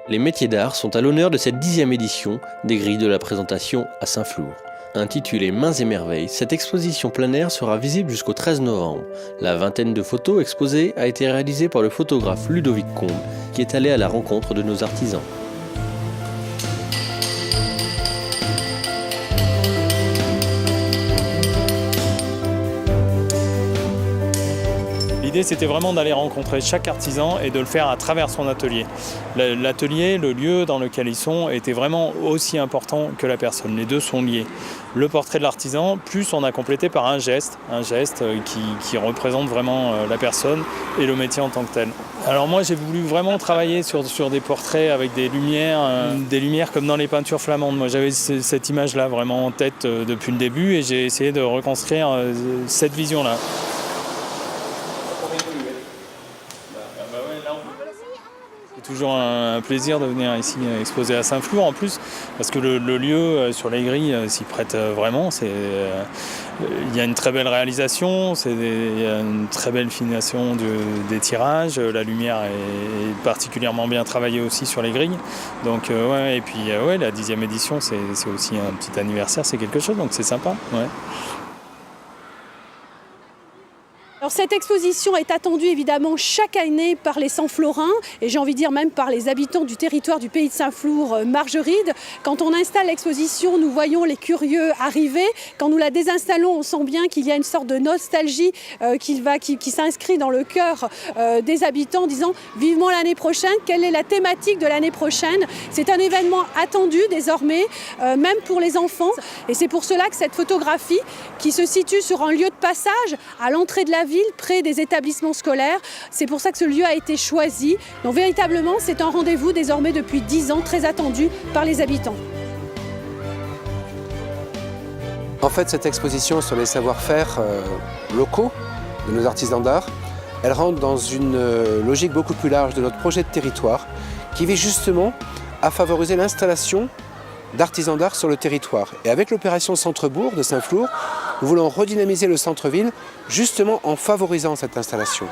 Les métiers d'art sont à l'honneur de cette 10e édition des grilles de la présentation à Saint-Flour. Intitulée Mains et merveilles, cette exposition plein air sera visible jusqu'au 13 novembre. La vingtaine de photos exposées a été réalisée par le photographe Ludovic Combe, qui est allé à la rencontre de nos artisans. L'idée, c'était vraiment d'aller rencontrer chaque artisan et de le faire à travers son atelier. L'atelier, le lieu dans lequel ils sont, était vraiment aussi important que la personne. Les deux sont liés. Le portrait de l'artisan, plus on a complété par un geste qui représente vraiment la personne et le métier en tant que tel. Alors moi, j'ai voulu vraiment travailler sur des portraits avec des lumières comme dans les peintures flamandes. Moi, j'avais cette image-là vraiment en tête depuis le début et j'ai essayé de reconstruire cette vision-là. C'est toujours un plaisir de venir ici exposer à Saint-Flour en plus, parce que le lieu sur les grilles s'y prête vraiment. Il y a une très belle réalisation, il y a une très belle finition des tirages, la lumière est particulièrement bien travaillée aussi sur les grilles. Donc et puis la 10e édition, c'est aussi un petit anniversaire, c'est quelque chose, donc c'est sympa. Ouais. Alors cette exposition est attendue évidemment chaque année par les Saint-Florins et j'ai envie de dire même par les habitants du territoire du pays de Saint-Flour, Margeride. Quand on installe l'exposition, nous voyons les curieux arriver. Quand nous la désinstallons, on sent bien qu'il y a une sorte de nostalgie qui s'inscrit dans le cœur des habitants en disant vivement l'année prochaine. Quelle est la thématique de l'année prochaine? C'est un événement attendu désormais, même pour les enfants. Et c'est pour cela que cette photographie qui se situe sur un lieu de passage à l'entrée de la ville, près des établissements scolaires. C'est pour ça que ce lieu a été choisi. Donc véritablement, c'est un rendez-vous désormais depuis 10 ans, très attendu par les habitants. En fait, cette exposition sur les savoir-faire locaux de nos artisans d'art, elle rentre dans une logique beaucoup plus large de notre projet de territoire qui vise justement à favoriser l'installation d'artisans d'art sur le territoire. Et avec l'opération Centre-Bourg de Saint-Flour, nous voulons redynamiser le centre-ville justement en favorisant cette installation.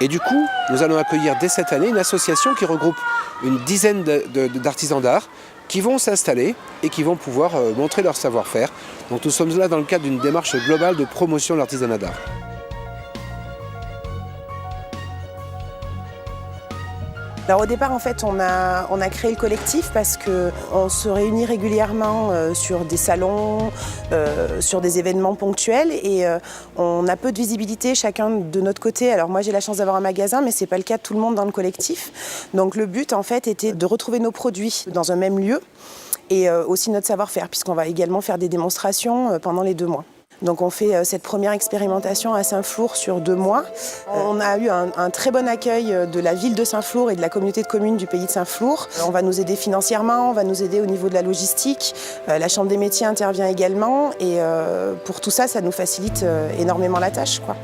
Et du coup, nous allons accueillir dès cette année une association qui regroupe une dizaine d'artisans d'art qui vont s'installer et qui vont pouvoir montrer leur savoir-faire. Donc nous sommes là dans le cadre d'une démarche globale de promotion de l'artisanat d'art. Alors au départ, en fait, on a créé le collectif parce qu'on se réunit régulièrement sur des salons, sur des événements ponctuels et on a peu de visibilité chacun de notre côté. Alors moi, j'ai la chance d'avoir un magasin, mais ce n'est pas le cas de tout le monde dans le collectif. Donc le but, en fait, était de retrouver nos produits dans un même lieu et aussi notre savoir-faire, puisqu'on va également faire des démonstrations pendant les 2 mois. Donc on fait cette première expérimentation à Saint-Flour sur 2 mois. On a eu un très bon accueil de la ville de Saint-Flour et de la communauté de communes du pays de Saint-Flour. On va nous aider financièrement, on va nous aider au niveau de la logistique. La Chambre des métiers intervient également et pour tout ça, ça nous facilite énormément la tâche, quoi.